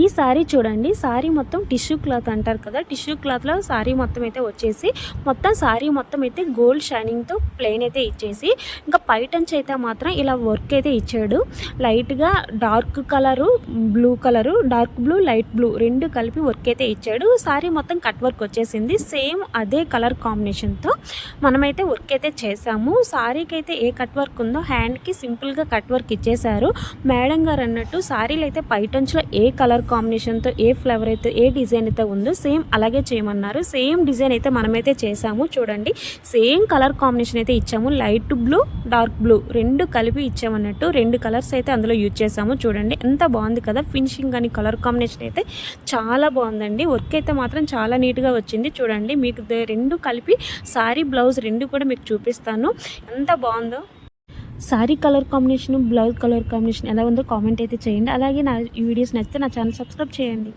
ఈ సారీ చూడండి, సారీ మొత్తం టిష్యూ క్లాత్ అంటారు కదా, టిష్యూ క్లాత్లో సారీ మొత్తం అయితే వచ్చేసి మొత్తం సారీ మొత్తం అయితే గోల్డ్ షైనింగ్తో ప్లెయిన్ అయితే ఇచ్చేసి ఇంకా పైటంచి అయితే మాత్రం ఇలా వర్క్ అయితే ఇచ్చాడు. లైట్గా dark colour, blue colour, dark blue, light blue రెండు కలిపి వర్క్ అయితే ఇచ్చాడు. సారీ మొత్తం కట్ వర్క్ వచ్చేసింది. సేమ్ అదే కలర్ కాంబినేషన్తో మనమైతే వర్క్ అయితే చేసాము. సారీకి అయితే ఏ కట్ వర్క్ ఉందో హ్యాండ్కి సింపుల్గా కట్ వర్క్ ఇచ్చేసారు. మేడం గారు అన్నట్టు సారీలు అయితే పైటంచులో ఏ కలర్ కాంబినేషన్తో ఏ ఫ్లేవర్ అయితే ఏ డిజైన్ అయితే ఉందో సేమ్ అలాగే చేయమన్నారు. సేమ్ డిజైన్ అయితే మనమైతే చేసాము. చూడండి, సేమ్ కలర్ కాంబినేషన్ అయితే ఇచ్చాము. లైట్ బ్లూ, డార్క్ బ్లూ రెండు కలిపి ఇచ్చామన్నట్టు రెండు కలర్స్ అయితే అందులో యూజ్ చేసాము. చూడండి ఎంత బాగుంది కదా, ఫినిషింగ్ అని కలర్ కాంబినేషన్ అయితే చాలా బాగుందండి. వర్క్ అయితే మాత్రం చాలా నీట్గా వచ్చింది. చూడండి, మీకు రెండు కలిపి సారీ బ్లౌజ్ రెండు కూడా మీకు చూపిస్తాను ఎంత బాగుందో. Sorry colour combination, blouse colour combination ఎలా ఉందో కామెంట్ అయితే చేయండి. అలాగే నా ఈ వీడియోస్ నచ్చితే నా ఛానల్ సబ్స్క్రైబ్ చేయండి.